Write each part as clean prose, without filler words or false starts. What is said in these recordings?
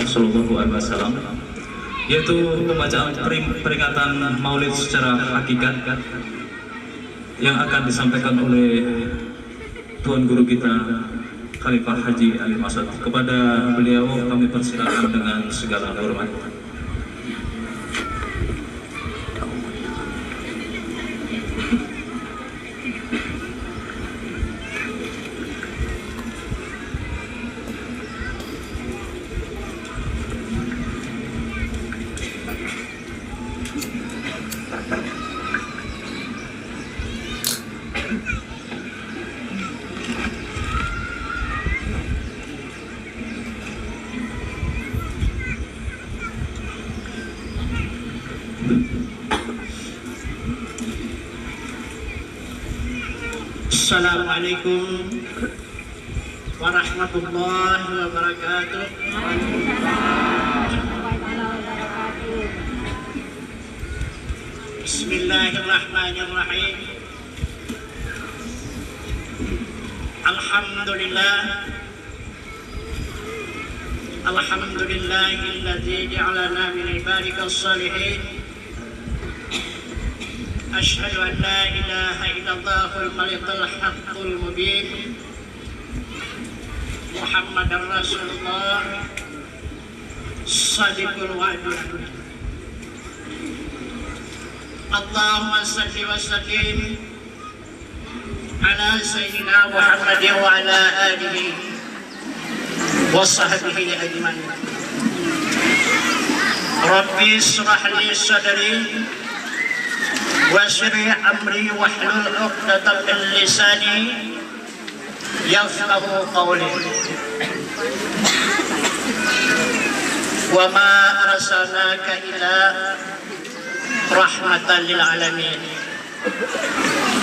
Shallallahu Alaihi Wasallam, yaitu pembacaan peringatan Maulid secara hakikat yang akan disampaikan oleh Tuan Guru kita Khalifah Haji Ali Masad. Kepada beliau kami persilakan dengan segala hormat. Assalamualaikum warahmatullahi wabarakatuh. Bismillahirrahmanirrahim. Alhamdulillahilladzi ja'alana min ibadika as-salihin. Asyhadu an la ilaha illallahul malikul haqqul mubin. Muhammadar Rasulullah Shadiqul wa'dul. Allahumma salli wa sallim ala sayyidina Muhammadin wa ala alihi wa sahbihi ajma'in. Rabbi ishrah li sadri wasri amri wahlul 'uqdatam min lisani yafqahu qawli. Wa ma arsalnaka illa rahmatan lil alamin.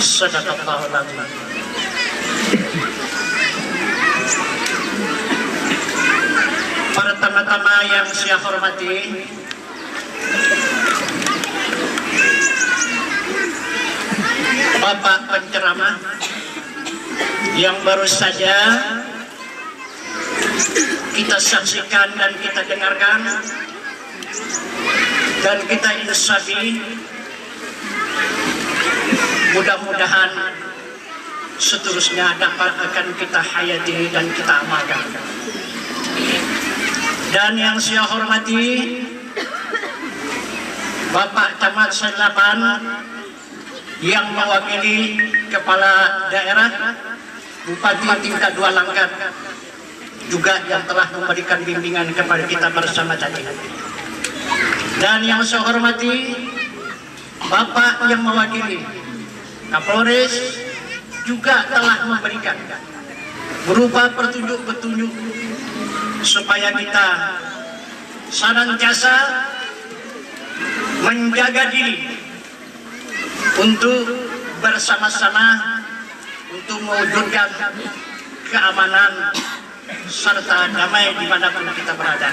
Shadaqallahul azim. Pertama-tama yang saya hormati Bapak penceramah yang baru saja kita saksikan dan kita dengarkan dan kita insafi, mudah-mudahan seterusnya dapat akan kita hayati dan kita amalkan. Dan yang saya hormati Bapak Camat Selapan yang mewakili kepala daerah, Bupati tingkat 2 Langkat, juga yang telah memberikan bimbingan kepada kita bersama tadi. Dan yang saya hormati Bapak yang mewakili Kapolres, juga telah memberikan berupa petunjuk-petunjuk supaya kita senantiasa menjaga diri untuk bersama-sama untuk mewujudkan keamanan serta damai dimanapun kita berada.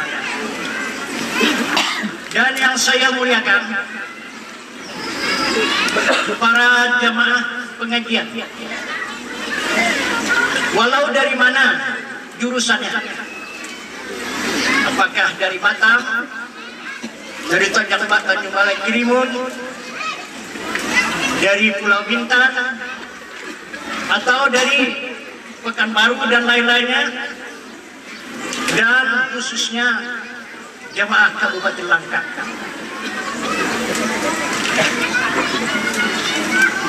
Dan yang saya muliakan para jamaah pengajian, walau dari mana jurusannya, apakah dari Batam, dari Tanjung Balai Kirimun, dari Pulau Bintan, atau dari Pekanbaru dan lain-lainnya, dan khususnya jamaah Kabupaten Langkat.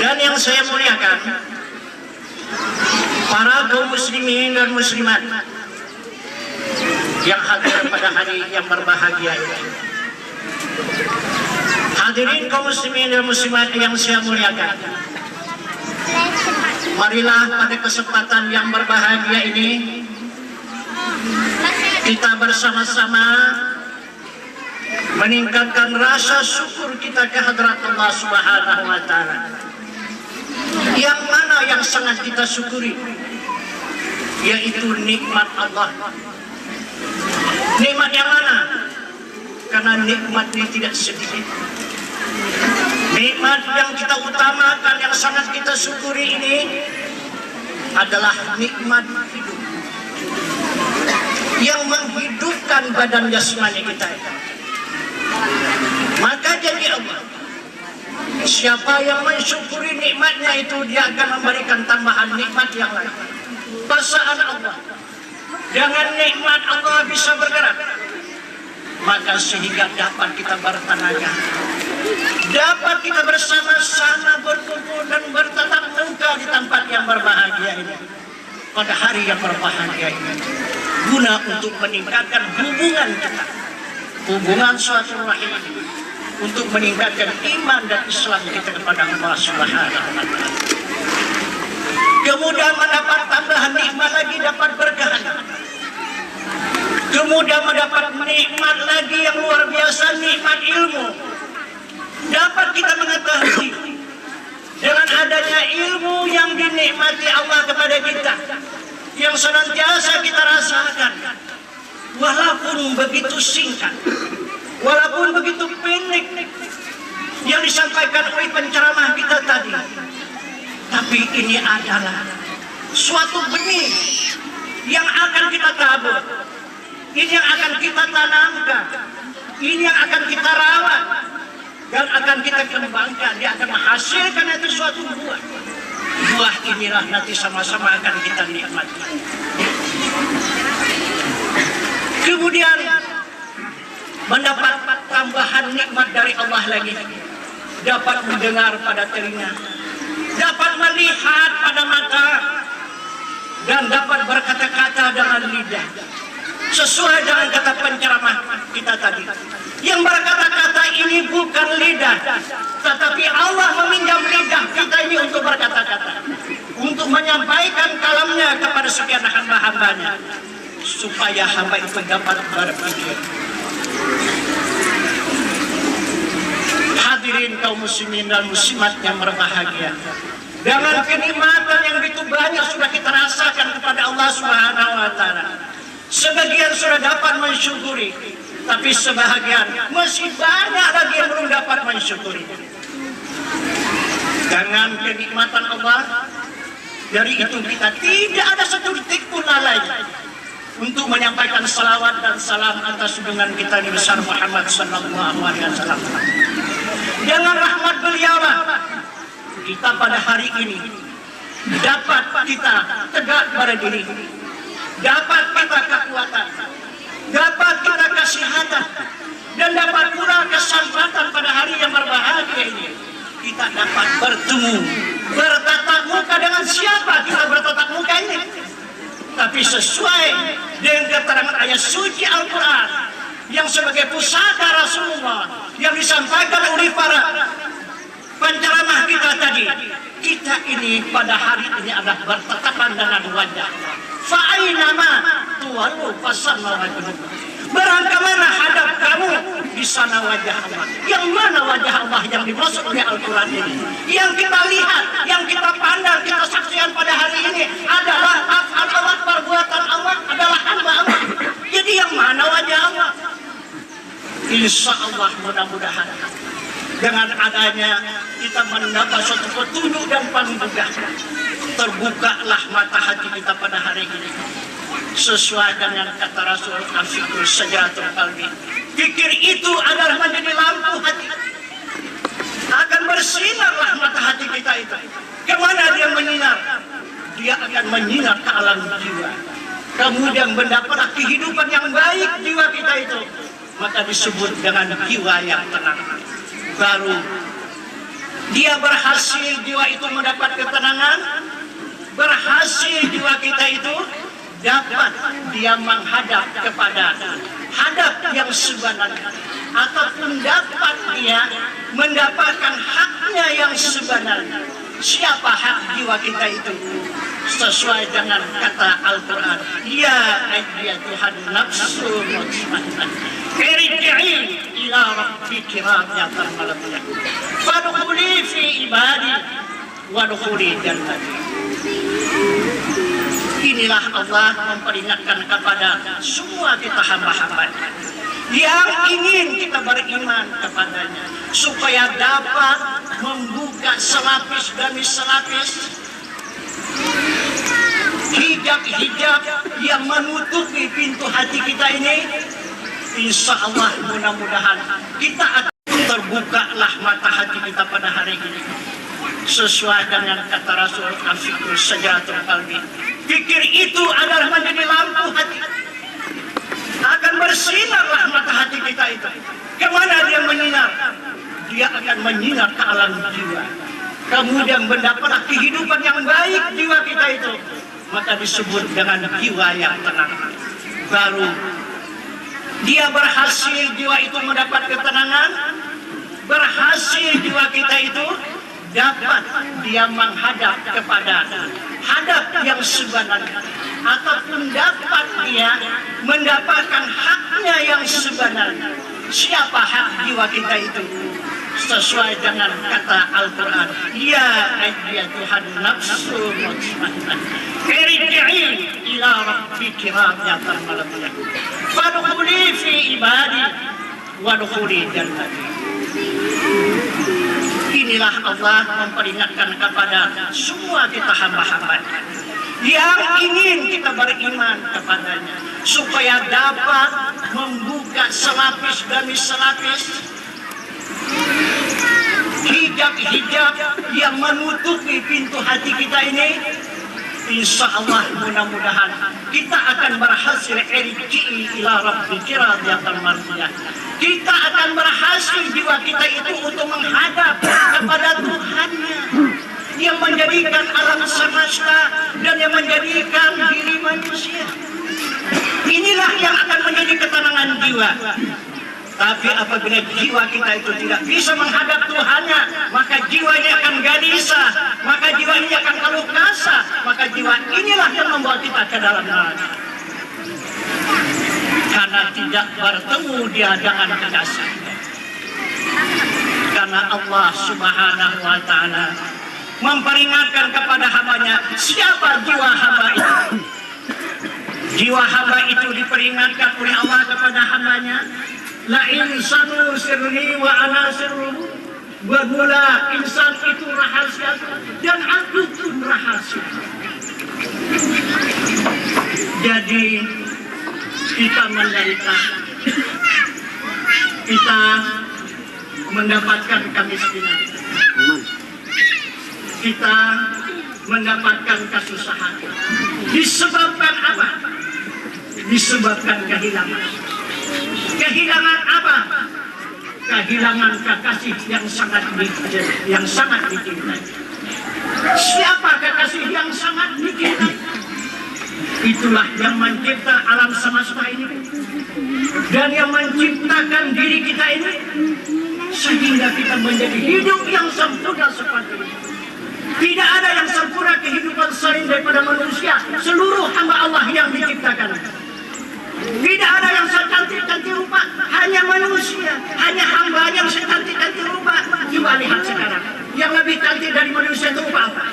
Dan yang saya muliakan para kaum muslimin dan muslimat yang hadir pada hari yang berbahagia ini. Hadirin kaum muslimin dan muslimat yang saya muliakan, marilah pada kesempatan yang berbahagia ini kita bersama-sama meningkatkan rasa syukur kita kehadrat Allah Subhanahu wa Ta'ala. Yang mana yang sangat kita syukuri, yaitu nikmat Allah. Nikmat yang mana? Karena nikmat ini tidak sedikit. Nikmat yang kita utamakan, yang sangat kita syukuri ini adalah nikmat hidup, yang menghidupkan menguatkan badan jasmani kita. Maka jadi Allah, siapa yang mensyukuri nikmatnya itu, dia akan memberikan tambahan nikmat yang lain. Pasangan Allah, dengan nikmat Allah bisa bergerak, maka sehingga dapat kita bertenaga, dapat kita bersama-sama berkumpul dan bertatap muka di tempat yang berbahagia ini, pada hari yang berbahagia ini, guna untuk meningkatkan hubungan kita, hubungan suatu rahim, untuk meningkatkan iman dan Islam kita kepada Allah Subhanahu wa Ta'ala. Kemudian mendapat tambahan nikmat lagi, dapat berkah. Kemudian mendapat nikmat lagi yang luar biasa, nikmat ilmu. Dapat kita mengetahui dengan adanya ilmu yang dinikmati Allah kepada kita, yang senantiasa kita rasakan, walaupun begitu singkat, walaupun begitu pendek yang disampaikan oleh penceramah kita tadi, tapi ini adalah suatu benih yang akan kita tabur, ini yang akan kita tanamkan, ini yang akan kita rawat, dan akan kita kembangkan. Dia akan menghasilkan itu suatu buah. Buah inilah nanti sama-sama akan kita nikmati. Kemudian mendapat tambahan nikmat dari Allah lagi, dapat mendengar pada telinga, dapat melihat pada mata, dan dapat berkata-kata dengan lidah, sesuai dengan kata penceramah kita tadi, yang berkata-kata ini bukan lidah, tetapi Allah meminjam lidah kita ini untuk berkata-kata, untuk menyampaikan kalamnya kepada sekian hamba-hambanya, supaya hamba itu dapat berpikir. Hadirin kaum muslimin dan muslimat yang berbahagia, dengan kenikmatan yang begitu banyak sudah kita rasakan kepada Allah Subhanahu wa Ta'ala. Sebagian sudah dapat mensyukuri, tapi sebahagian masih banyak lagi yang belum dapat mensyukuri. Dengan kenikmatan Allah, dari itu kita tidak ada satu detik pun lalai untuk menyampaikan salawat dan salam atas junjungan kita Nabi besar Muhammad sallallahu alaihi wasallam. Dengan rahmat beliau kita pada hari ini dapat kita tegak berdiri, dapat kita kekuatan, dapat kita kesehatan, dan dapat pula kesempatan pada hari yang berbahagia ini kita dapat bertemu, bertatap muka. Dengan siapa kita bertatap muka ini? Tapi sesuai dengan keterangan ayat suci Al-Quran yang sebagai pusaka Rasulullah yang disampaikan oleh para penceramah kita tadi, kita ini pada hari ini adalah bertatapan dengan wajah. Fa'ainama tuwallu fasamma wajhuhu. Berangkat mana hadap kamu, di sana wajah Allah. Yang mana wajah Allah yang dimaksud oleh Al-Quran ini? Yang kita lihat, yang kita pandang, kita saksikan pada hari ini adalah af'al Allah, perbuatan Allah, adalah hamba Allah. Jadi yang mana wajah Allah? Insya Allah mudah-mudahan dengan adanya kita mendapat suatu petunjuk dan panduan, terbukalah mata hati kita pada hari ini. Sesuai dengan kata Rasul Afiqul Sajaratul Qalbi, pikir itu adalah menjadi lampu hati, akan bersinarlah mata hati kita itu. Kemana dia menyinar? Dia akan menyinar ke alam jiwa, kemudian mendapatkan kehidupan yang baik jiwa kita itu, maka disebut dengan jiwa yang tenang. Baru dia berhasil, jiwa itu mendapat ketenangan, berhasil jiwa kita itu dapat dia menghadap kepada hadap yang sebenarnya, ataupun dapat dia mendapatkan haknya yang sebenarnya. Siapa hak jiwa kita itu? Sesuai dengan kata Al-Quran, ya ayyatuhan nafsul mutmainnah irji'i ila rabbiki radiyatan mardiyah fadkhuli fi ibadi wadkhuli jannati. Inilah Allah memperingatkan kepada semua kita hamba-hamba yang ingin kita beriman kepadanya, supaya dapat membuka selapis demi selapis hijab-hijab yang menutupi pintu hati kita ini, Insya Allah mudah-mudahan kita akan terbukalah mata hati kita pada hari ini. Sesuai dengan kata Rasul Al-Fikr Sajaratul Qalbi, fikir itu adalah menjadi lampu hati. Akan bersinarlah mata hati kita itu. Kemana dia menyinar? Dia akan menyinar ke alam jiwa. Kemudian mendapatkan kehidupan yang baik jiwa kita itu. Maka disebut dengan jiwa yang tenang. Baru dia berhasil, jiwa itu mendapat ketenangan. Berhasil jiwa kita itu dapat dia menghadap kepada hadap yang sebenarnya, ataupun dapat dia mendapatkan haknya yang sebenarnya. Siapa hak jiwa kita itu? Sesuai dengan kata Al-Quran, ya ayyatuhan nafsu mutmainnah irji'i ila rabbiki radiyatan mardiyah fadkhuli fi ibadi wadkhuli jannati. Inilah Allah memperingatkan kepada semua kita hamba-hamba yang ingin kita beriman kepadanya, supaya dapat membuka selapis demi selapis hijab-hijab yang menutupi pintu hati kita ini. Insya Allah mudah-mudahan kita akan berhasil irji'i ila rabbiki radiyatan mardiyah. Kita akan berhasil jiwa kita itu untuk menghadap kepada Tuhannya yang menjadikan alam semesta dan yang menjadikan diri manusia. Inilah yang akan menjadi ketenangan jiwa. Tapi apabila jiwa kita itu tidak bisa menghadap Tuhannya, maka jiwanya akan gelisah, maka jiwanya akan keluh kesah, maka jiwa inilah yang membawa kita ke dalam neraka. Karena tidak bertemu dia dengan kekasih. Karena Allah Subhanahu wa Ta'ala memperingatkan kepada hambanya, siapa jiwa hamba itu? Jiwa hamba itu diperingatkan oleh Allah kepada hambanya, la insanu sirri wa ana sirru. Bermula insan itu rahasia dan aku pun rahasia. Jadi kita menderita, kita mendapatkan kemiskinan, kita mendapatkan kesusahan. Disebabkan apa? Disebabkan kehilangan. Kehilangan apa? Kehilangan kekasih yang sangat dicintai. Siapa kekasih yang sangat dicintai? Itulah yang mencipta alam semesta ini dan yang menciptakan diri kita ini, sehingga kita menjadi hidup yang sempurna seperti ini. Tidak ada yang sempurna kehidupan selain daripada manusia, seluruh hamba Allah yang diciptakan. Tidak ada yang secantik-cantik rupa, hanya manusia, hanya hamba yang secantik-cantik rupa. Coba lihat sekarang, yang lebih cantik dari manusia itu rupa apa?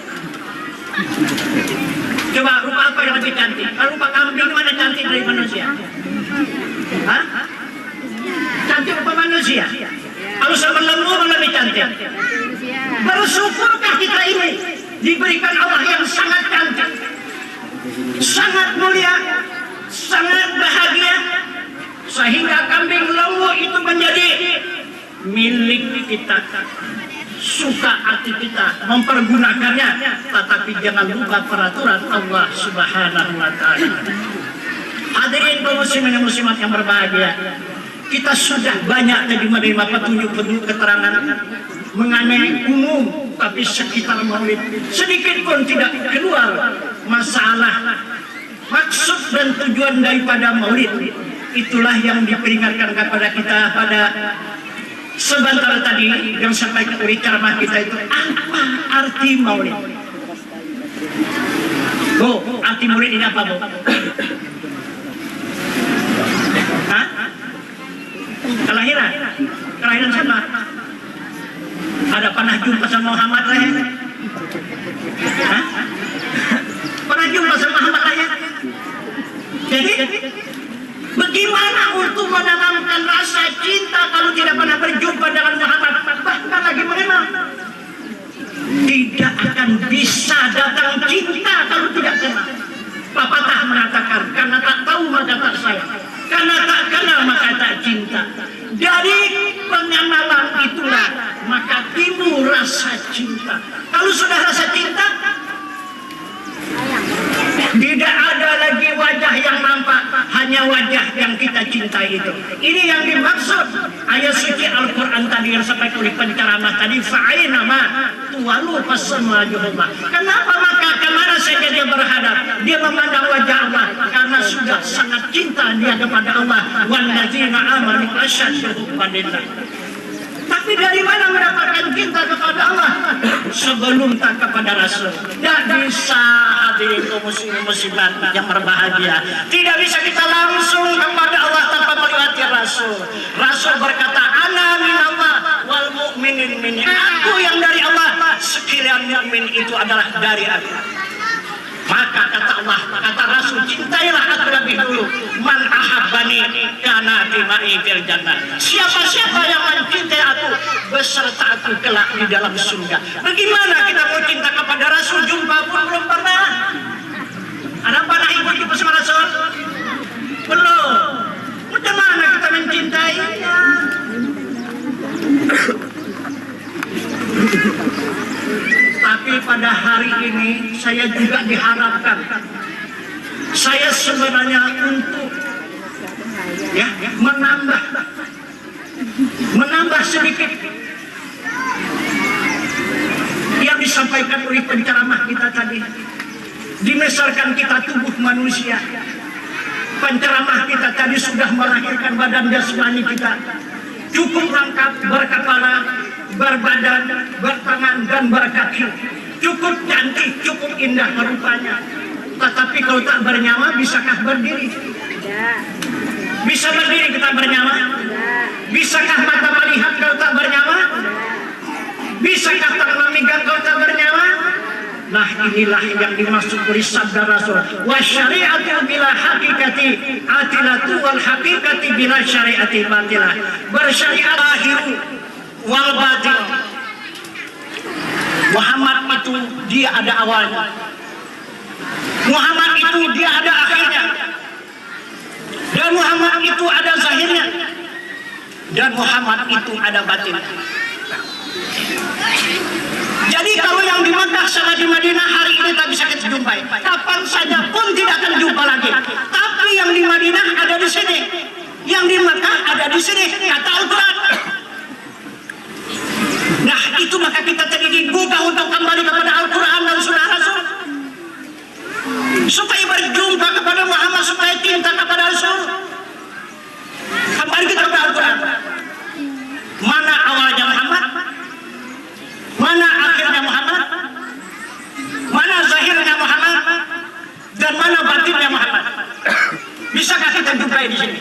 Coba rupa apa yang lebih cantik? Rupa kambing mana cantik dari manusia? Hah? Cantik rupa manusia? Kalau sama lembu mana lebih cantik? Bersyukurkah kita ini diberikan Allah yang sangat cantik, sangat mulia, sangat bahagia, sehingga kambing lembu itu menjadi milik kita. Suka hati kita mempergunakannya, tetapi jangan lupa peraturan Allah Subhanahu wa Ta'ala. Hadirin kaum muslimin dan muslimat yang berbahagia, kita sudah banyak tadi menerima petunjuk-petunjuk keterangan mengenai umum, tapi sekitar maulid sedikit pun tidak keluar masalah maksud dan tujuan daripada maulid. Itulah yang diperingatkan kepada kita pada sebentar tadi yang sampai ke ceramah kita itu. Apa arti maulid? Bu, arti maulid ini apa, Bu? Hah? Kelahiran? Kelahiran sama? Ada pernah jumpa sama Muhammad lah ya? Hah? Pernah jumpa sama Muhammad lah ya? Jadi bagaimana untuk menanamkan rasa cinta kalau tidak pernah berjumpa dengan Muhammad? Bahkan lagi mengenal, tidak akan bisa datang cinta kalau tidak kenal. Pepatah mengatakan, karena tak tahu maka tak sayang, karena tak kenal maka tak hanya wajah yang kita cintai itu. Ini yang dimaksud ayat suci Al-Quran tadi yang sampai oleh penceramah tadi. Fa'aina ma tuwalu fasma juhullah. Kenapa maka kemana saja dia berhadap? Dia memandang wajah Allah karena sudah sangat cinta dia kepada Allah. Walladzina amanu asyaddu hubban lillah. Tapi dari mana mendapatkan cinta kepada Allah? Sebelum tak kepada Rasul. Tidak bisa hadirin muslimat yang berbahagia. Tidak bisa kita langsung kepada Allah tanpa melewati Rasul. Rasul berkata, ana minallah wal mu'minin minni. Aku yang dari Allah, sekalian mukmin itu adalah dari aku. Maka kata Allah, kata Rasul, cintailah aku lebih dulu. Man ahabbani kana timai fil jannah. Siapa-siapa yang mencintai aku beserta aku kelak di dalam surga. Bagaimana kita mau cinta kepada Rasul, jumpa pun belum pernah? Ada pernah ikut bersama Rasul? Belum. Bagaimana kita mencintainya? Tapi pada hari ini saya juga diharapkan, saya sebenarnya untuk menambah sedikit yang disampaikan oleh penceramah kita tadi. Dibesarkan kita tubuh manusia. Penceramah kita tadi sudah melahirkan badan jasmani kita cukup lengkap, berkepala, berbadan, bertangan, dan berkaki. Cukup cantik, cukup indah rupanya. Tetapi kalau tak bernyawa, bisakah berdiri? Bisa berdiri kita bernyawa? Bisakah mata melihat kalau tak bernyawa? Bisakah tangan memegang kalau tak bernyawa? Nah, inilah yang dimaksud oleh sabda Rasul. Wa syari'atu bila hakikati atilatu wal hakikati bila syari'ati batilah. Bersyariat ahiru wal batin. Muhammad itu dia ada awalnya. Muhammad itu dia ada akhirnya. Dan Muhammad itu ada zahirnya. Dan Muhammad itu ada batin. Jadi kalau yang di Makkah sama di Madinah hari ini tak bisa kita jumpai. Kapan saja pun tidak akan jumpa lagi. Tapi yang di Madinah ada di sini. Yang di Makkah ada di sini. Kata Al-Quran. Nah itu maka kita tadi dibuka untuk kembali kepada Al-Quran dan Sunnah Rasul. Supaya berjumpa kepada Muhammad, supaya cinta kepada Rasul. Kembali kita kepada Al-Quran. Mana awalnya Muhammad? Mana akhirnya Muhammad? Mana zahirnya Muhammad? Dan mana batinnya Muhammad? Bisakah kita jumpai di sini?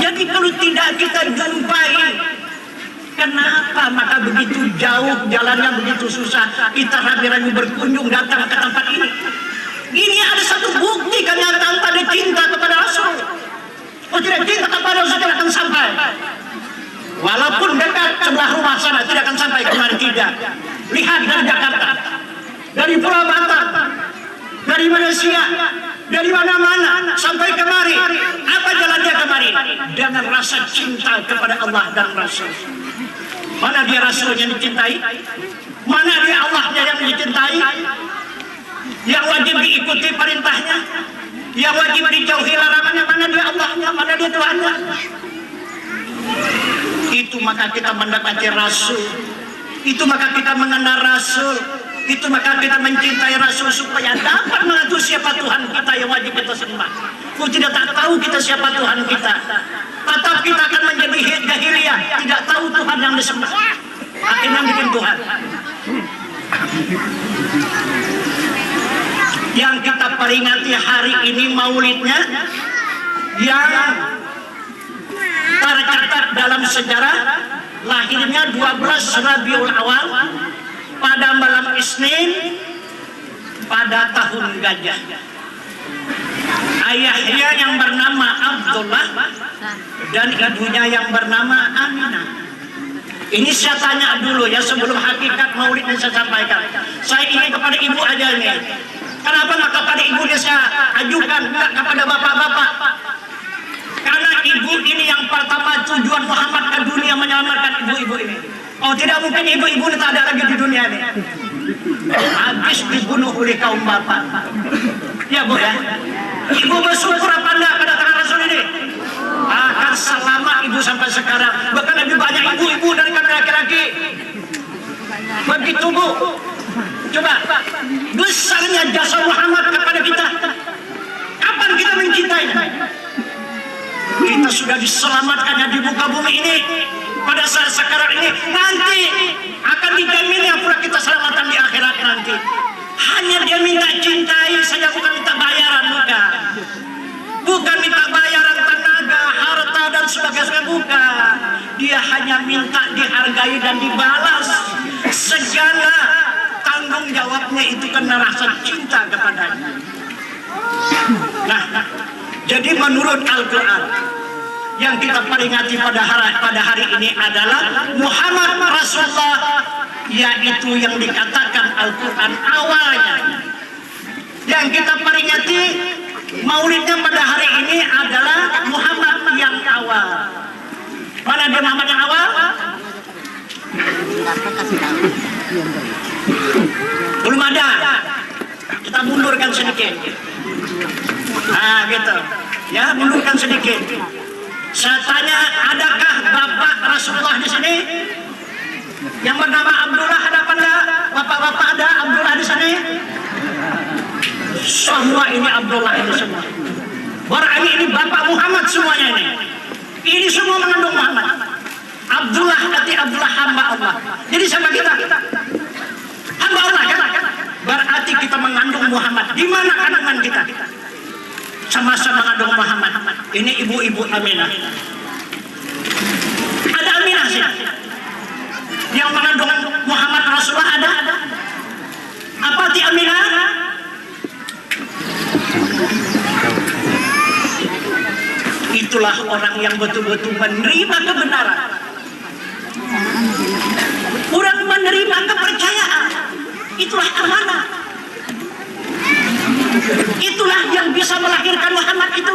Jadi kalau tidak kita jumpai, kenapa maka begitu jauh jalannya, begitu susah kita ragu-ragu berkunjung datang ke tempat ini? Ini ada satu bukti kenyataan pada cinta kepada Rasul. Oh tidak cinta kepada Rasul tidak akan sampai. Walaupun dekat sebelah rumah sana tidak akan sampai kemari tidak. Lihat dari Jakarta, dari Pulau Batam, dari Malaysia, dari mana-mana sampai kemari. Apa jalannya kemari? Dengan rasa cinta kepada Allah dan Rasul. Mana dia Rasulnya yang dicintai? Mana dia Allahnya yang dicintai? Yang wajib diikuti perintahnya, yang wajib dijauhi larangannya. Mana dia Allahnya? Mana dia Tuhannya? Itu maka kita mendekati Rasul. Itu maka kita mengenal Rasul. Itu maka kita mencintai Rasul supaya dapat mengatur siapa Tuhan kita yang wajib kita sembah. Kalau tidak tak tahu kita siapa Tuhan kita, tetap kita akan menjadi jahiliyah, tidak tahu Tuhan yang disembah. Akhirnya bikin Tuhan. Yang kita peringati hari ini maulidnya, yang tercatat dalam sejarah lahirnya 12 Rabiul Awal pada malam Isnin pada tahun gajah. Ayahnya yang bernama Abdullah dan ibunya yang bernama Aminah. Ini saya tanya dulu ya sebelum hakikat maulid yang saya sampaikan. Saya ingin kepada ibu aja ini. Kenapa nggak kepada ibunya saya ajukan, nggak kepada bapak-bapak? Karena ibu ini yang pertama tujuan Muhammad ke dunia menyelamatkan ibu-ibu ini. Oh tidak mungkin ibu-ibu ini tak ada lagi di dunia ini. Habis dibunuh oleh kaum bapak. Ya bu ya. Ibu bersyukur apa enggak kedatangan Rasul ini? Akan selamat ibu sampai sekarang. Bahkan lebih banyak ibu-ibu daripada laki-laki. Begitu Bu. Coba, besarnya jasa Muhammad kepada kita. Kapan kita mencintainya? Kita sudah diselamatkannya di muka bumi ini. Pada saat sekarang ini, nanti akan dijaminnya pula kita selamatan di akhirat nanti. Hanya dia minta cintai saja, bukan minta bayaran, bukan. Bukan minta bayaran tenaga, harta dan sebagainya, bukan. Dia hanya minta dihargai dan dibalas. Segala tanggung jawabnya itu karena rasa cinta kepadanya. Nah, jadi menurut Al-Quran, yang kita peringati pada hari ini adalah Muhammad Rasulullah, yaitu yang dikatakan Al-Quran awalnya. Yang kita peringati maulidnya pada hari ini adalah Muhammad yang awal. Mana dia Muhammad yang awal? Belum ada. Kita mundurkan sedikit. Nah gitu. Ya, mundurkan sedikit. Saya tanya, adakah bapak Rasulullah di sini? Yang bernama Abdullah ada apa enggak? Bapak-bapak ada Abdullah di sini? Semua ini Abdullah ini semua. Berarti ini Bapak Muhammad semuanya ini. Ini semua mengandung Muhammad. Abdullah arti Abdullah hamba Allah. Jadi sama kita hamba Allah kan? Berarti kita mengandung Muhammad. Di mana kandungan kita? Sama-sama mengandung Muhammad. Ini ibu-ibu Aminah. Ada Aminah sih. Yang mengandung Muhammad Rasulullah ada? Apa arti Aminah? Itulah orang yang betul-betul menerima kebenaran. Orang menerima kepercayaan. Itulah amanah. Itulah yang bisa melahirkan Muhammad itu.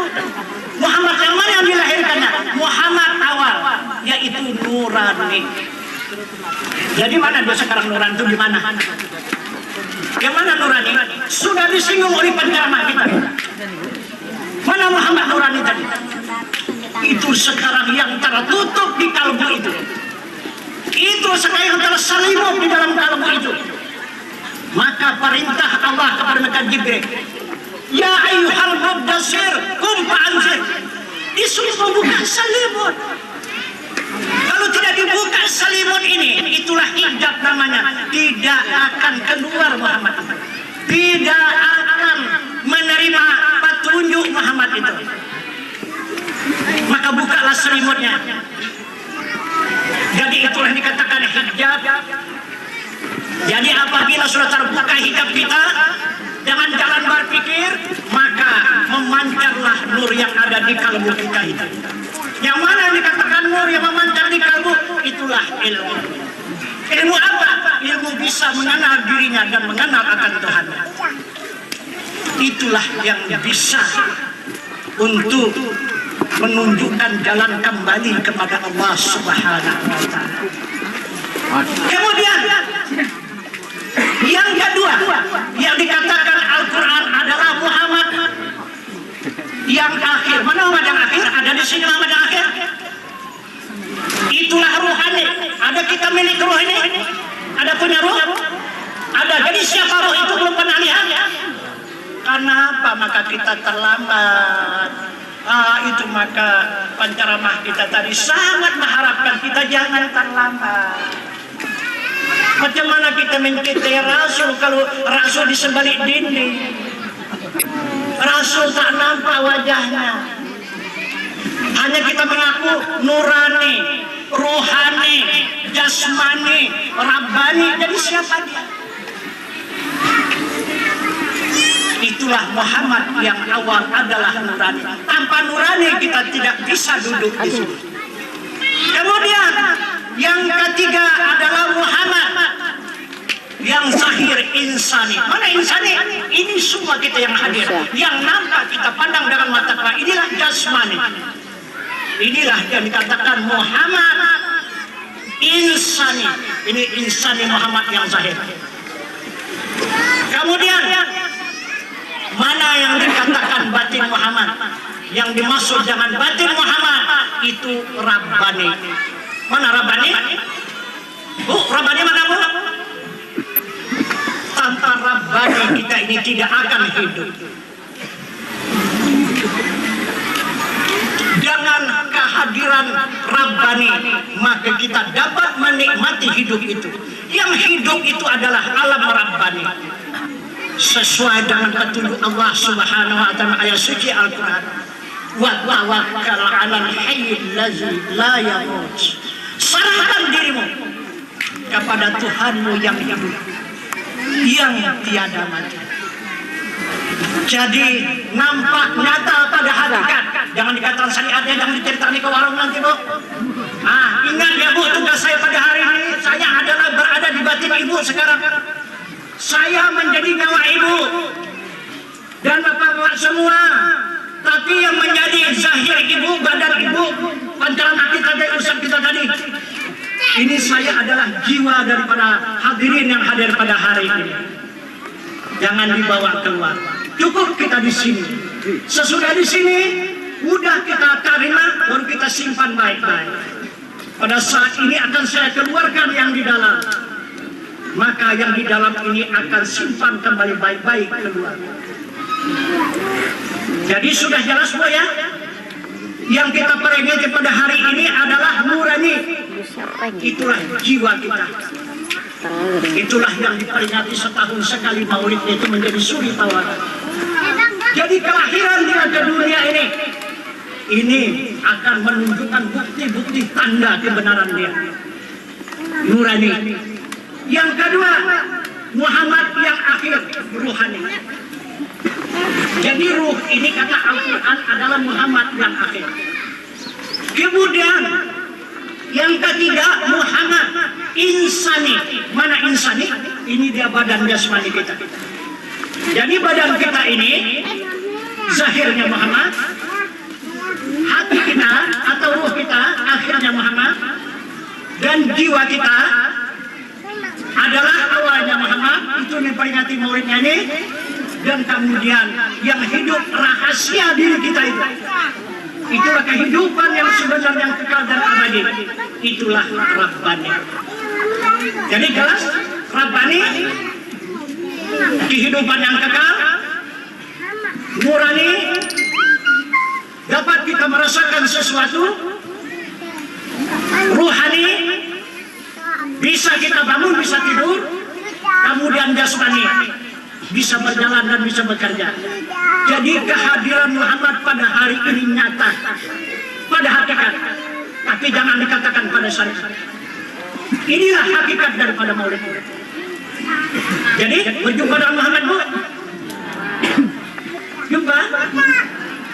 Muhammad yang mana yang dilahirkannya? Muhammad awal, yaitu nurani. Jadi mana dia sekarang nurani itu di mana? Yang mana nurani? Sudah disinggung oleh penceramah kita. Mana Muhammad nurani tadi? Itu sekarang yang tertutup di kalbu itu. Itu sekarang yang terselimut di dalam kalbu itu. Maka perintah Allah kepada malaikat Jibril, ya ayyuhal mudassir qum fa'anzir. Disuruh membuka selimut. Kalau tidak dibuka selimut ini, itulah hijab namanya. Tidak akan keluar Muhammad. Tidak akan menerima petunjuk Muhammad itu. Maka bukalah selimutnya. Jadi itulah yang dikatakan hijab. Jadi apabila sudah terbuka hijab kita, jangan jalan berpikir, maka memancarlah nur yang ada di kalbu kita itu. Yang mana yang dikatakan nur yang memancar di kalbu? Itulah ilmu. Ilmu apa? Ilmu bisa mengenal dirinya dan mengenal akan Tuhan. Itulah yang bisa untuk menunjukkan jalan kembali kepada Allah Subhanahu wa Ta'ala. Kemudian yang kedua yang dikatakan Al-Quran adalah Muhammad yang akhir. Mana Muhammad yang akhir? Ada di sini Muhammad yang akhir. Itulah ruhani. Ada kita milik ruh ini? Ada punya ruh? Ada. Jadi siapa ruh itu belum pernah lihat ya? Kenapa maka kita terlambat? Itu maka penceramah kita tadi sangat mengharapkan kita jangan terlambat. Macam mana kita mencintai Rasul kalau Rasul di sebalik dinding? Rasul tak nampak wajahnya. Hanya kita mengaku nurani, rohani, jasmani, rabbani. Jadi siapa dia? Itulah Muhammad yang awal adalah nurani. Tanpa nurani kita tidak bisa duduk di sini. Kemudian yang ketiga adalah Muhammad yang zahir insani. Mana insani? Ini semua kita yang hadir, yang nampak kita pandang dengan mata kepala. Inilah jasmani. Inilah yang dikatakan Muhammad insani. Ini insani Muhammad yang zahir. Kemudian mana yang dikatakan batin Yang dimaksud dengan batin Muhammad itu Rabbani. Mana Rabbani? Bu, Rabbani mana bu? Tanpa Rabbani kita ini tidak akan hidup. Dengan kehadiran Rabbani maka kita dapat menikmati hidup itu. Yang hidup itu adalah alam Rabbani. Sesuai dengan petunjuk Allah Subhanahu wa taala ayat suci Al-Qur'an. Wa tawakkal 'alal hayyil ladzi la yamut. Serahkan dirimu kepada Tuhanmu yang hidup, yang tiada mati. Jadi nampak nyata pada hakikat. Jangan dikatakan syariatnya, jangan diceritakan ke warung nanti bu. Ingat ya bu, tugas saya pada hari ini, saya adalah berada di batin ibu sekarang. Saya menjadi nyawa ibu dan bapak-bapak semua. Tapi yang menjadi zahir ibu, badan ibu, pancaran hati tadi, usaha kita tadi. Ini saya adalah jiwa daripada hadirin yang hadir pada hari ini. Jangan dibawa keluar. Cukup kita di sini. Sesudah di sini, udah kita terima, baru kita simpan baik-baik. Pada saat ini akan saya keluarkan yang di dalam. Maka yang di dalam ini akan simpan kembali baik-baik keluar. Jadi sudah jelas bu ya. Yang kita peringati pada hari ini adalah nurani. Itulah jiwa kita. Itulah yang diperingati setahun sekali maulid itu menjadi suri tawaran. Jadi kelahiran dia ke dunia ini akan menunjukkan bukti-bukti tanda kebenaran dia. Nurani. Yang kedua, Muhammad yang akhir, ruhani. Jadi ruh ini kata Al-Quran adalah Muhammad yang akhir. Kemudian yang ketiga Muhammad insani. Mana insani? Ini dia badan jasmani kita. Jadi badan kita ini zahirnya Muhammad, hati kita atau ruh kita akhirnya Muhammad, dan jiwa kita adalah awalnya Muhammad. Itu memperingati maulidnya ini. Dan kemudian yang hidup rahasia diri kita itu, itulah kehidupan yang sebenarnya yang kekal dan abadi. Itulah Rabbani. Jadi jelas Rabbani kehidupan yang kekal, nurani, dapat kita merasakan sesuatu, ruhani, bisa kita bangun, bisa tidur, kemudian jasmani, bisa berjalan dan bisa bekerja. Jadi kehadiran Muhammad pada hari ini nyata pada hakikat, tapi jangan dikatakan pada syariat. Inilah hakikat daripada maulid. Jadi berjumpa dengan Muhammad bu, jumpa.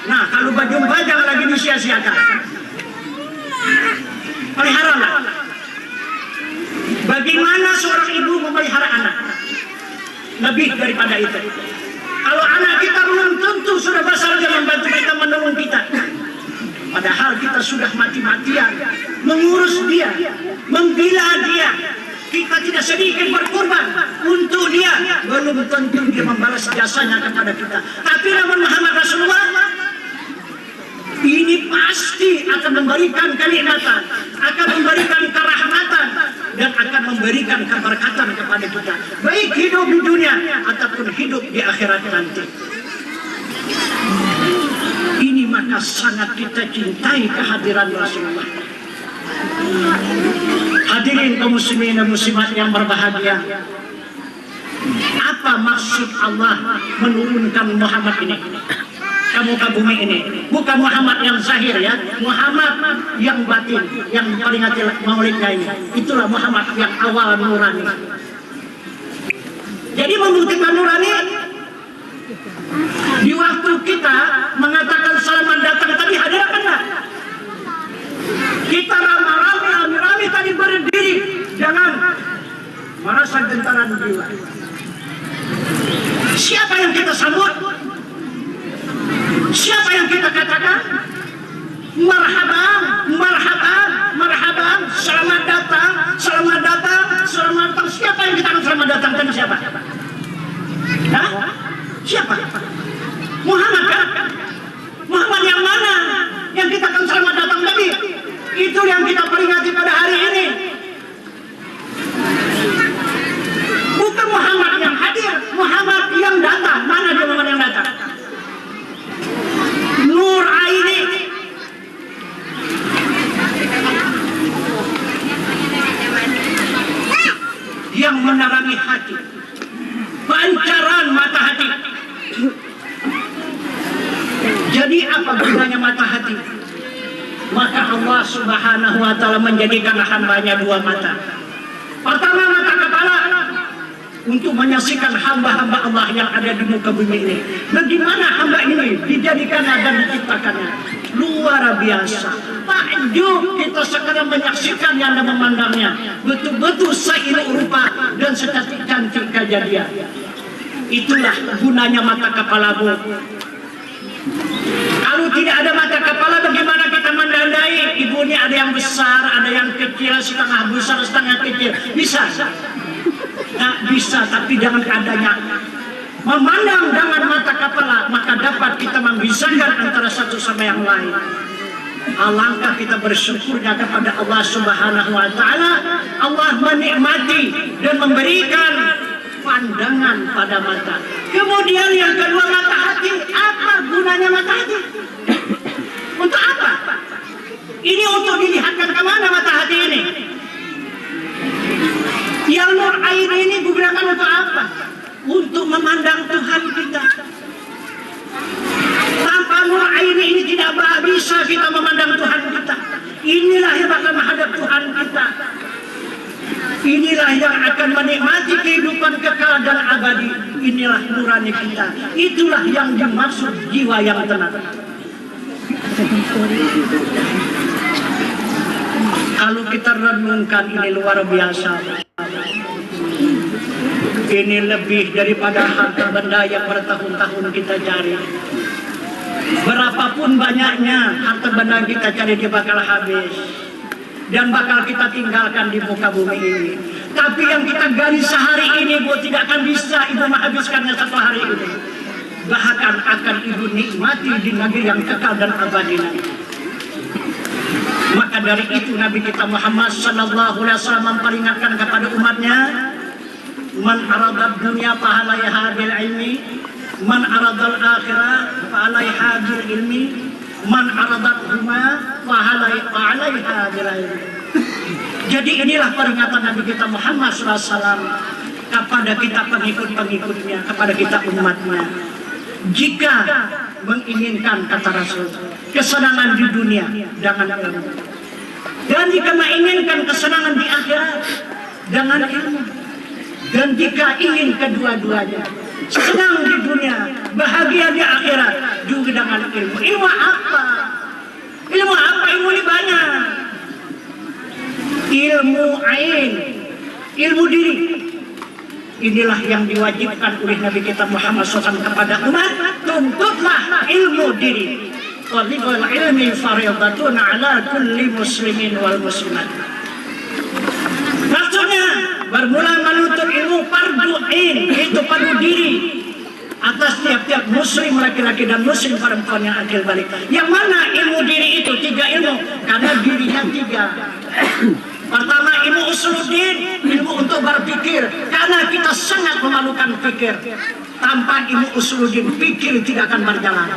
Nah kalau berjumpa jangan lagi disia-siakan, peliharalah. Bagaimana seorang ibu memelihara anak? Lebih daripada itu. Kalau anak kita belum tentu sudah besar dan membantu kita, menolong kita. Padahal kita sudah mati-matian mengurus dia, membela dia. Kita tidak sedikit berkorban untuk dia. Belum tentu dia membalas jasanya kepada kita. Tapi namun Muhammad Rasulullah ini pasti akan memberikan kenikmatan, akan memberikan kerahmatan, dan akan memberikan keberkatan kepada kita, baik hidup di dunia ataupun hidup di akhirat nanti. Ini maka sangat kita cintai kehadiran Rasulullah. Hadirin kaum muslimin dan muslimat yang berbahagia, apa maksud Allah menurunkan Muhammad ini ke muka bumi ini? Bukan Muhammad yang zahir ya, Muhammad yang batin, yang peringati maulidnya ini. Itulah Muhammad yang awal nurani. Jadi membuktikan nurani, di waktu kita mengatakan selamat datang tadi hadir apa enggak? Kita ramai-ramai tadi berdiri, jangan merasa gentaran jiwa. Siapa yang kita sambut? Siapa yang kita katakan? Marhaban, marhaban, marhaban, selamat datang, selamat datang, selamat datang. Siapa yang kita selamat datang tadi siapa? Hah? Siapa? Muhammad kan? Muhammad yang mana? Jadi apa gunanya mata hati? Maka Allah Subhanahu wa Ta'ala menjadikan hambanya dua mata. Pertama, mata kepala untuk menyaksikan hamba-hamba Allah yang ada di muka bumi ini. Bagaimana hamba ini dijadikan dan diciptakannya? Luar biasa. Takjub kita sekarang menyaksikannya dan memandangnya. Betul-betul seiru rupa dan secantik-cantik kejadian. Itulah gunanya mata kepalamu. Kalau tidak ada mata kepala, bagaimana kita mendandai? Ibu ini ada yang besar, ada yang kecil, setengah besar, setengah kecil. Bisa? Nah, bisa, tapi jangan adanya memandang dengan mata kepala, maka dapat kita memisahkan antara satu sama yang lain. Alangkah kita bersyukurnya kepada Allah Subhanahu wa Ta'ala. Allah menikmati dan memberikan pandangan pada mata. Kemudian yang kedua, mata hati. Apa gunanya mata hati? Untuk apa? Ini untuk dilihatkan kemana mata hati ini? Yang nur air ini digunakan untuk apa? Untuk memandang Tuhan kita. Tanpa nur air ini tidak bisa kita memandang Tuhan kita. Inilah yang akan menghadap Tuhan kita. Inilah yang akan menikmati kehidupan kekal dan abadi. Inilah nurani kita. Itulah yang dimaksud jiwa yang tenang. Kalau kita renungkan, ini luar biasa. Ini lebih daripada harta benda yang bertahun-tahun kita cari. Berapapun banyaknya harta benda kita cari, dia bakal habis dan bakal kita tinggalkan di muka bumi ini. Tapi yang kita gali sehari ini, Bu, tidak akan bisa Ibu menghabiskannya satu hari ini. Bahkan akan Ibu nikmati di negeri yang kekal dan abadi nanti. Maka dari itu Nabi kita Muhammad sallallahu alaihi wasallam memperingatkan kepada umatnya, man aradad dunya fahalaiha bil ilmi, man aradal akhirah fahalaiha bil ilmi, man aradad huma fahalaiha bil ilmi. Jadi inilah peringatan Nabi kita Muhammad sallallahu alaihi wasallam kepada kita pengikut-pengikutnya, kepada kita umatnya. Jika menginginkan, kata Rasul, kesenangan di dunia, jangan ilmu. Dan jika menginginkan kesenangan di akhirat, jangan ilmu. Dan jika ingin kedua-duanya, senang di dunia, bahagia di akhirat, juga dengan ilmu. Ilmu apa? Ilmu apa? Ilmu ini banyak. Ilmu ain, ilmu diri. Inilah yang diwajibkan oleh Nabi kita Muhammad SAW kepada umat. Tuntutlah ilmu diri. Talibul ilmi faridatun ala kulli muslimin wal muslimat. Maksudnya bermula menuntut ilmu fardu ain, itu fardu diri atas tiap-tiap muslim laki-laki dan muslim perempuan yang akil balik. Yang mana ilmu diri itu? 3 ilmu, karena dirinya 3. Pertama, ilmu usuluddin, ilmu untuk berpikir, karena kita sangat memalukan pikir. Tanpa ilmu usuluddin, pikir tidak akan berjalan.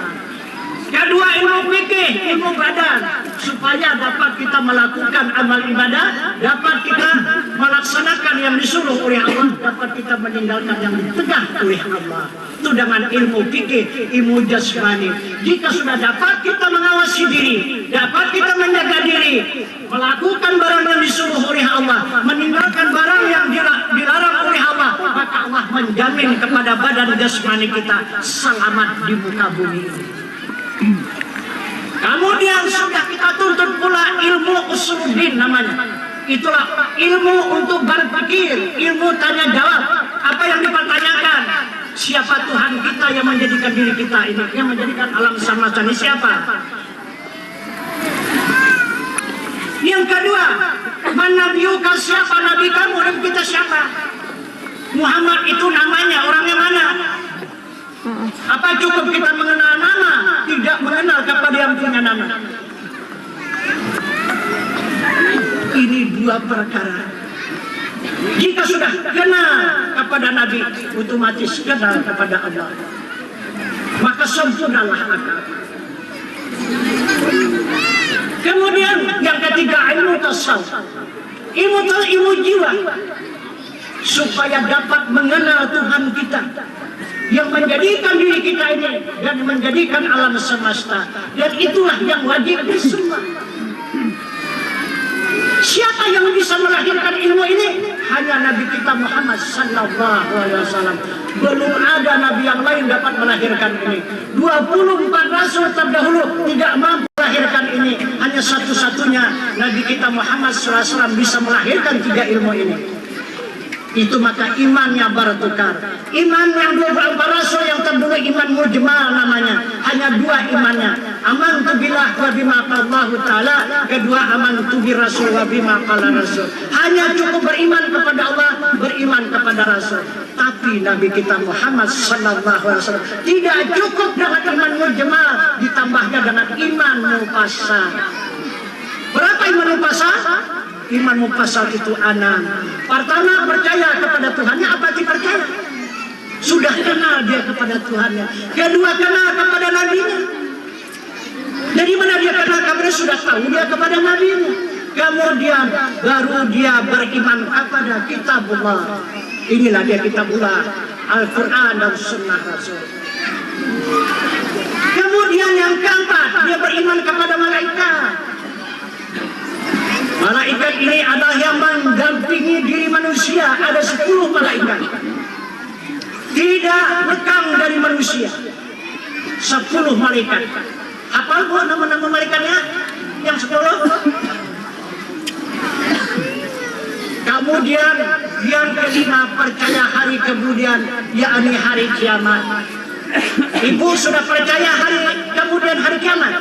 Kedua, ilmu fikih, ilmu badan, supaya dapat kita melakukan amal ibadah, dapat kita melaksanakan yang disuruh oleh Allah, dapat kita meninggalkan yang dicegah oleh Allah. Itu dengan ilmu fikih, ilmu jasmani. Jika sudah dapat kita mengawasi diri, dapat kita menjaga diri, melakukan barang yang disuruh oleh Allah, meninggalkan barang yang dilarang oleh Allah, maka Allah menjamin kepada badan jasmani kita selamat di muka bumi. Kemudian sudah kita tuntut pula ilmu usuluddin namanya. Itulah ilmu untuk berpikir, ilmu tanya jawab. Apa yang dipertanyakan? Siapa Tuhan kita yang menjadikan diri kita ini, yang menjadikan alam semesta ini siapa? Yang kedua, man nabiyuka, siapa nabi kamu, dan kita siapa? Muhammad itu namanya, orangnya mana? Apa cukup kita mengenal nama, tidak mengenal kepada yang punya nama? Ini 2 perkara. Jika sudah kenal kepada Nabi, otomatis kenal kepada Allah. Maka sempurnalah akal. Kemudian yang ketiga, ilmu tasawuf, ilmu jiwa, supaya dapat mengenal Tuhan kita. yang menjadikan diri kita ini dan menjadikan alam semesta. Dan itulah yang wajib disembah. Siapa yang bisa melahirkan ilmu ini? Hanya Nabi kita Muhammad sallallahu alaihi wasallam. Belum ada nabi yang lain dapat melahirkan ini. 24 rasul terdahulu tidak mampu melahirkan ini. Hanya satu-satunya Nabi kita Muhammad sallallahu alaihi wasallam bisa melahirkan 3 ilmu ini. Itu maka imannya bertukar. Iman yang 24 rasul yang terdahulu iman mujmal namanya. Hanya 2 imannya. Amantu billah wa bima qallahu ta'ala. Kedua amantu bi rasul wa bima qala rasul. Hanya cukup beriman kepada Allah, beriman kepada Rasul. Tapi Nabi kita Muhammad sallallahu alaihi wasallam tidak cukup dengan iman mujmal, ditambahnya dengan iman mufassal. Berapa iman mufassal? Iman mufassal itu 6. Pertama percaya kepada Tuhannya, apa dipercaya? Sudah kenal dia kepada Tuhannya. Kedua kenal kepada Nabinya. Dari mana dia kenal? Karena sudah tahu dia kepada Nabinya. Kemudian baru dia beriman kepada kitabullah. Inilah dia kitabullah, Al-Quran dan Sunnah Rasul. Kemudian yang keempat, dia beriman kepada malaikat. Malaikat ini adalah yang mendampingi diri manusia. Ada 10 malaikat. Tidak lekang dari manusia. 10 malaikat. Hafal bu nama-nama malaikatnya? Yang 10? Kemudian yang kelima percaya hari kemudian, yakni hari kiamat. Ibu sudah percaya kemudian hari kiamat?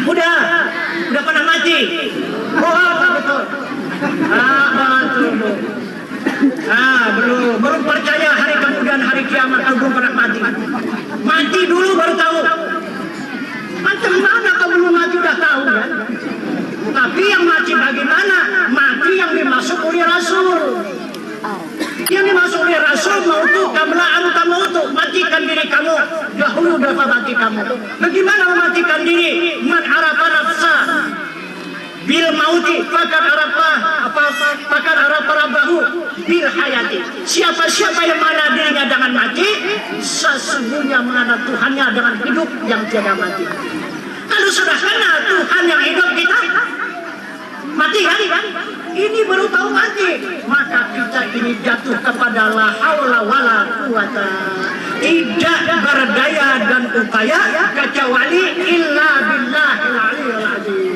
Udah pernah mati? Oh betul. Betul. Belum percaya hari kemudian hari kiamat kalau belum pernah mati. Mati dulu baru tahu. Macam mana kalau belum mati udah tahu kan? Tapi yang mati bagaimana? Mati yang dimaksud oleh Rasul. Yang dimaksud oleh Rasul mautu qabla an tamutu, matikan diri kamu dahulu dapat mati kamu. Bagaimana mematikan diri? Man arafa nafsa bil mauti faqad arafa rabbahu bil hayati. Siapa-siapa yang mengenal dirinya dengan mati, sesungguhnya mengenal Tuhannya dengan hidup yang tiada mati. Kalau sudah kenal Tuhan yang hidup kita mati kan? Ini baru tahu mati. Maka kita ini jatuh kepada la haula wala quwata. Tidak berdaya dan upaya kecuali illa billahil aliyil azim.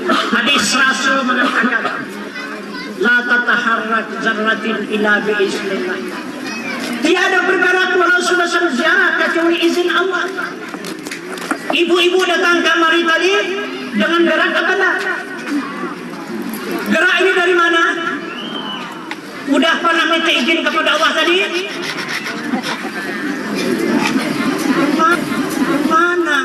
Hadis Rasul mengatakan la tataharrak zarratin illa biiznillah. Tiada bergerak walau sudah ziarah kecuali izin Allah. Ibu-ibu datang kamari tadi dengan gerak apa enggak? Gerak ini dari mana? Udah pernah minta izin kepada Allah tadi? Mana?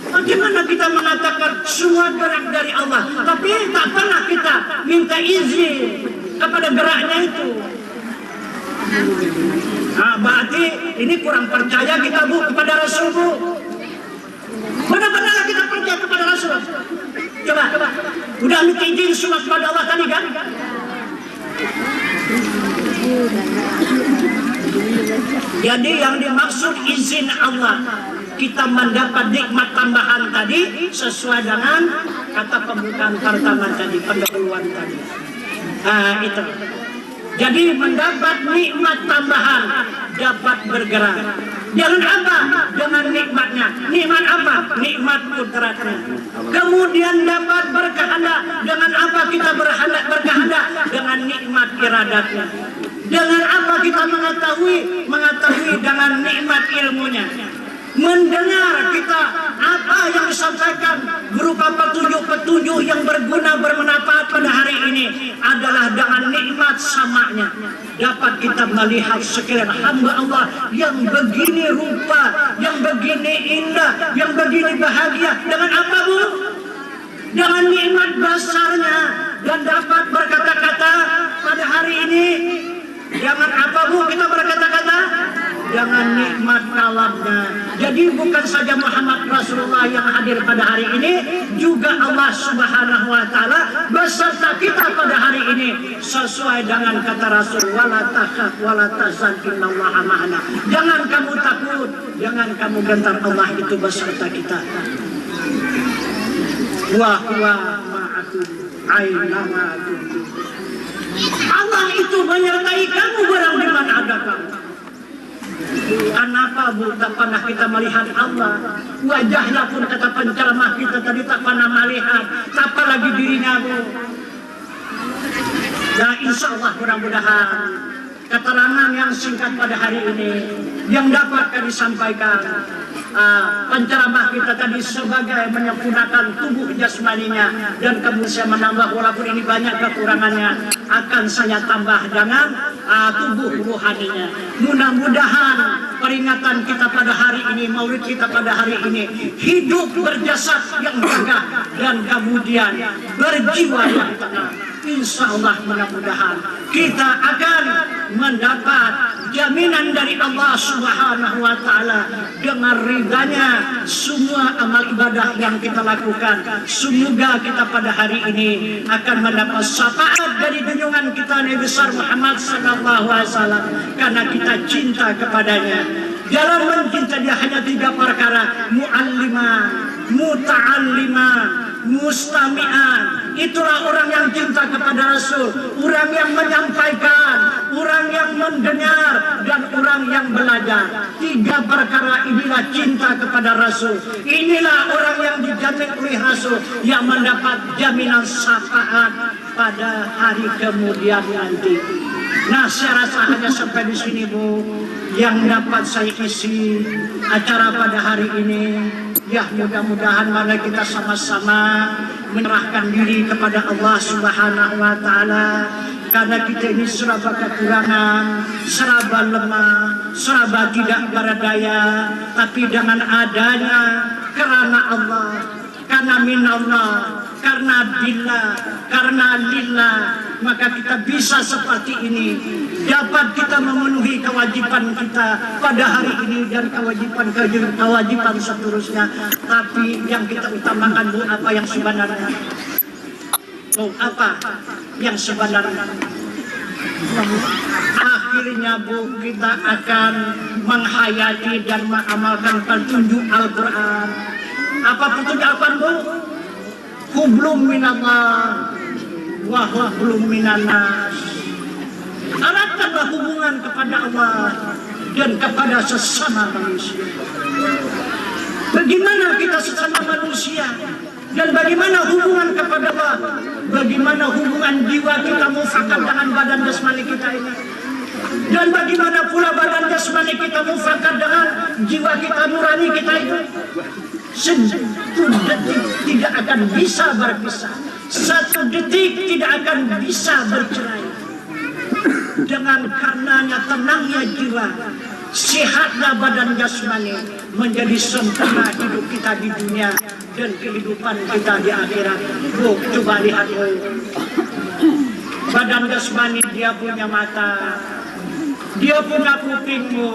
Bagaimana kita mengatakan semua gerak dari Allah, tapi tak pernah kita minta izin kepada geraknya itu? Nah, berarti ini kurang percaya kita bu kepada Rasul bu. Benar-benar kita percaya kepada Rasul. Coba. Udah minta izin semua kepada Allah tadi kan? Jadi yang dimaksud izin Allah, kita mendapat nikmat tambahan tadi sesuai dengan kata pembukaan pertama tadi, pendahuluan tadi. Itu. Jadi mendapat nikmat tambahan, dapat bergerak. Dengan apa? Dengan nikmatnya. Nikmat apa? Nikmat kudratnya. Kemudian dapat berkehendak. Dengan apa kita berkehendak? Dengan nikmat iradatnya. Dengan apa kita mengetahui dengan nikmat ilmunya. Mendengar kita apa yang disampaikan berupa petunjuk-petunjuk yang berguna bermanfaat pada hari ini adalah dengan nikmat samanya. Dapat kita melihat sekalian hamba Allah yang begini rupa, yang begini indah, yang begini bahagia. Dengan apa bu? Dengan nikmat basarnya. Dan dapat berkata-kata pada hari ini. Dengan apa bu kita berkata-kata? dengan nikmat kalamnya. Jadi bukan saja Muhammad Rasulullah yang hadir pada hari ini, juga Allah Subhanahu wa Ta'ala beserta kita pada hari ini, sesuai dengan kata Rasul, wala takhaf wala tahzan innallaha ma'ana. Jangan kamu takut, jangan kamu gentar, Allah itu beserta kita. Wa huwa ma'akum aina ma kuntum. Allah itu menyertai kamu barang di mana ada kamu. Kenapa Bu tak pernah kita melihat Allah? Wajahnya pun kata penceramah kita tadi tak pernah melihat, apalagi dirinya Bu. Ya insya Allah mudah-mudahan keterangan yang singkat pada hari ini yang dapat kami sampaikan, penceramah kita tadi sebagai menyempurnakan tubuh jasmaninya dan kemudian menambah, walaupun ini banyak kekurangannya, akan saya tambah dengan tubuh rohaninya. Mudah-mudahan peringatan kita pada hari ini, maulid kita pada hari ini, hidup berjasad yang gagah dan kemudian berjiwa yang tenang. Insya Allah mudah-mudahan kita akan mendapat jaminan dari Allah Subhanahu wa Ta'ala dengan ridhanya semua amal ibadah yang kita lakukan. Semoga kita pada hari ini akan mendapat syafaat dari junjungan kita Nabi besar Muhammad sallallahu alaihi wasallam, karena kita cinta kepadanya. Jalan mencinta dia hanya 3 perkara: mu'allimah, muta'allimah, mustami'an. Itulah orang yang cinta kepada Rasul, orang yang menyampaikan, orang yang mendengar, dan orang yang belajar. 3 perkara inilah cinta kepada Rasul. Inilah orang yang dijamin oleh Rasul, yang mendapat jaminan syafaat pada hari kemudian nanti. Nah, saya rasa hanya sampai di sini Bu yang dapat saya isi acara pada hari ini. Ya, mudah-mudahan mari kita sama-sama menyerahkan diri kepada Allah Subhanahu wa Ta'ala, karena kita ini serba kekurangan, serba lemah, serba tidak berdaya, tapi dengan adanya karena Allah, karena minallah, karena billah, karena lillah, maka kita bisa seperti ini. Dapat kita memenuhi kewajiban kita pada hari ini dan kewajiban seterusnya. Tapi yang kita utamakan Bu, apa yang sebenarnya? Oh, apa yang sebenarnya? Akhirnya Bu, kita akan menghayati dan mengamalkan petunjuk Al-Quran. Apa petunjuk Al-Quran Bu? Hublum minallah wa hublum minannas. Eratkanlah hubungan kepada Allah dan kepada sesama manusia. Bagaimana kita sesama manusia dan bagaimana hubungan kepada Allah? Bagaimana hubungan jiwa kita mufakat dengan badan jasmani kita ini? Dan bagaimana pula badan jasmani kita mufakat dengan jiwa kita nurani kita itu? Satu detik tidak akan bisa berpisah. Satu detik tidak akan bisa bercerai. Dengan karenanya tenangnya jiwa, sehatnya badan jasmani, menjadi sempurna hidup kita di dunia dan kehidupan kita di akhirat. Bu, coba lihat Bu. Badan jasmani dia punya mata, dia punya kuping Bu,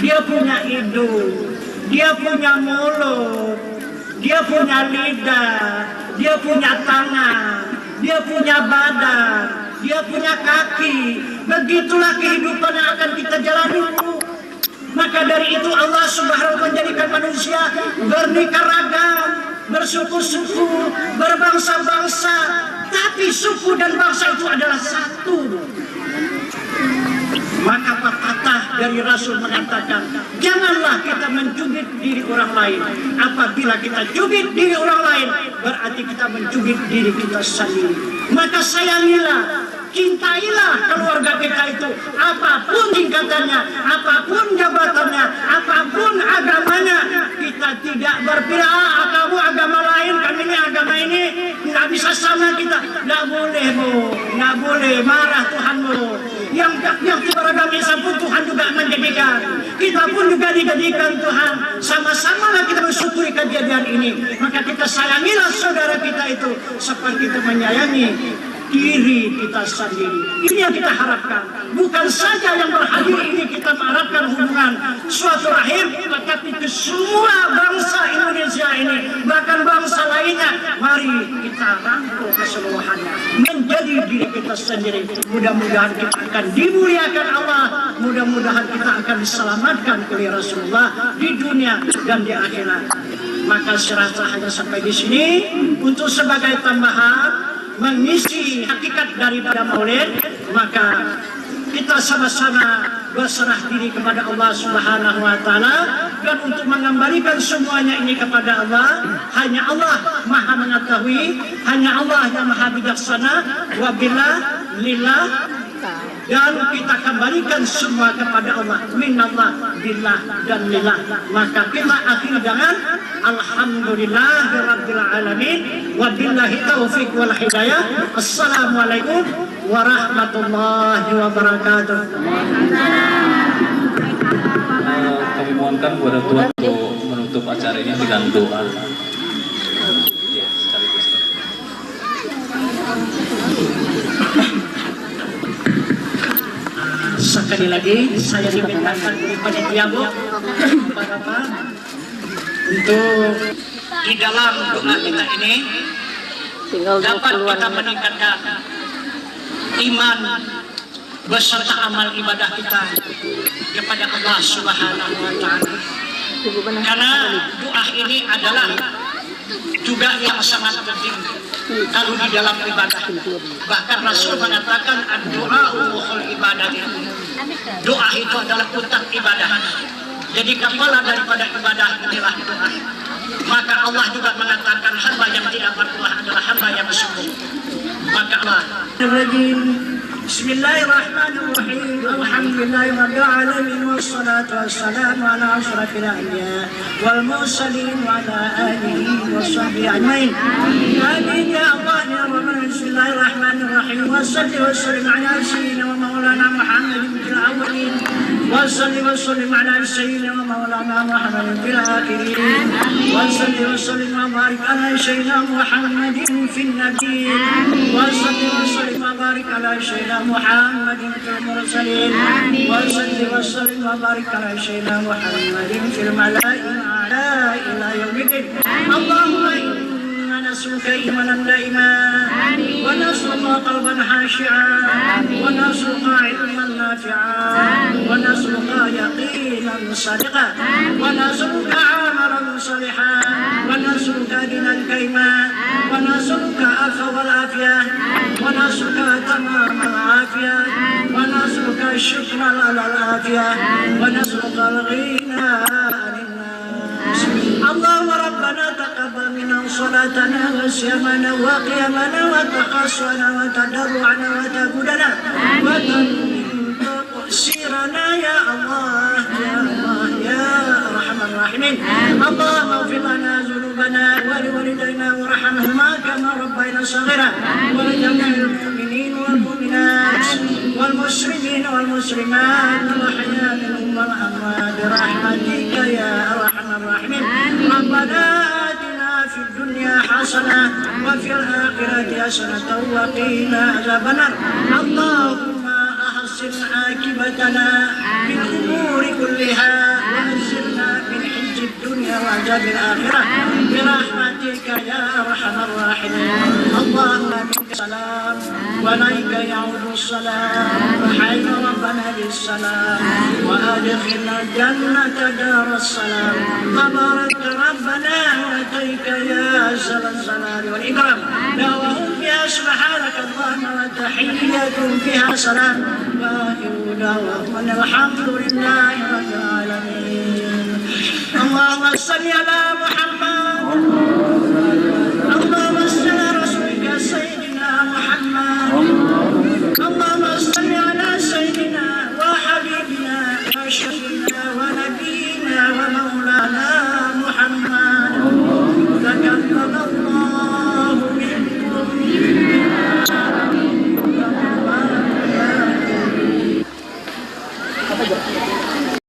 dia punya hidung, dia punya mulut, dia punya lidah, dia punya tangan, dia punya badan, dia punya kaki. Begitulah kehidupan yang akan kita jalani. Maka dari itu Allah Subhanahu menjadikan manusia beraneka ragam, bersuku-suku, berbangsa-bangsa, tapi suku dan bangsa itu adalah satu. Maka pepatah dari Rasul mengatakan, janganlah kita mencubit diri orang lain. Apabila kita cubit diri orang lain, berarti kita mencubit diri kita sendiri. Maka sayangilah, cintailah keluarga kita itu, apapun tingkatannya, apapun jabatannya, apapun agamanya. Kita tidak berpihak, kamu agama lain, kami ini agama ini, nggak bisa sama kita. Nggak boleh Bu, nggak boleh, marah Tuhan Bu. Yang beragama Islam pun Tuhan juga menjadikan, kita pun juga dijadikan Tuhan. Sama-sama kita bersyukuri kejadian ini. Maka kita sayangilah saudara kita itu seperti kita menyayangi diri kita sendiri. Ini yang kita harapkan. Bukan saja yang berhadir ini kita mengharapkan hubungan Ibrahim, tetapi ke semua bangsa Indonesia ini, bahkan bangsa lainnya. Mari kita rangkul keseluruhannya menjadi diri kita sendiri. Mudah-mudahan kita akan dimuliakan Allah, mudah-mudahan kita akan diselamatkan oleh Rasulullah di dunia dan di akhirat. Maka saya rasa hanya sampai di sini untuk sebagai tambahan mengisi hakikat daripada Maulid. Maka kita sama-sama berserah diri kepada Allah Subhanahu wa Ta'ala, dan untuk mengembalikan semuanya ini kepada Allah. Hanya Allah Maha mengetahui, hanya Allah yang Maha bijaksana. Wabillah, lillah, dan kita kembalikan semua kepada Allah. Minallah, billah, dan lillah. Maka kita akhir dengan alhamdulillahirabbil alamin, wabillahi taufiq wal hidayah. Assalamualaikum warahmatullahi wabarakatuh. Kami mohonkan kepada Tuhan untuk menutup acara ini dengan doa. Sekali lagi saya dimintakan oleh panitia Bapak untuk di dalam doa kita ini dapat kita meningkatkan iman beserta amal ibadah kita kepada Allah Subhanahu wa Ta'ala. Karena doa ini adalah juga yang sangat penting kalau di dalam ibadah. Bahkan Rasul mengatakan doa umuhul ibadah. Doa itu adalah utang ibadah. Jadi kepala daripada ibadah inilah doa. Maka Allah juga mengatakan hamba yang tidak berdoa adalah hamba yang bersyukur. Maka Allah Bismillahirrahmanirrahim. Alhamdulillahirabbil alamin wassalatu wassalamu ala asyrafil anbiya wal mursalin wa ala alihi washabbihi ajmain. Amin ya Allah ya Rabbana. Bismillahirrahmanirrahim. Wassalli wassallim ala sayyidina wa maulana Muhammadin fil awwalin. Wassalli wassallim ala sayyidina wa maulana Muhammadin fil akhirin. Wassalli wassallim wa barik ala sayyidina Muhammadin fil nabiyyin. Wassalli wassallim wa barik ala sayyidina محمد في المرسلين. وصل وسلم وبارك على سيدنا محمد في الملائكة على إلى يوم الدين. اللهم إنا نسألك إيمانا دائما، ونسألك قلبا خاشعا، ونسألك علما نافعا، ونسألك يقينا صادقا، ونسألك عملا صالحا، ونسألك دينا قيما، ونسألك العفو والعافية، ونسألك تمام العافية، ونسألك الشكر على العافية، ونسألك الغنى عن الناس. اللهم ربنا تقبل منا صلاتنا وصيامنا وقيامنا وتقصنا وتضرعنا وتجودنا وتقصيرنا يا الله يا الله يا أرحم الراحمين. اللهم اغفر لنا ذنوبنا ولوالدينا وارحمهما كما ربينا صغيرا، ولجميع المؤمنين والمؤمنات والمسلمين والمسلمات الأحياء منهم والأموات برحمتك يا أرحم الراحمين. ربنا آتنا في الدنيا حسنة وفي الآخرة حسنة وقنا عذاب النار. اللهم أحسن عاقبتنا في الأمور كلها وأجرنا من خزي الدنيا وعذاب الآخرة برحمتك يا أرحم الراحمين. اللهم منك السلام وإليك يعود السلام، وحي ربنا بالسلام، وأدخلنا الجنة دار السلام. تبارك ربنا وأتيك يا ذا الجلال والإكرام. دعواهم فيها سبحانك اللهم وتحيتهم فيها سلام، وآخر دعواهم الحمد لله رب العالمين. اللهم صل على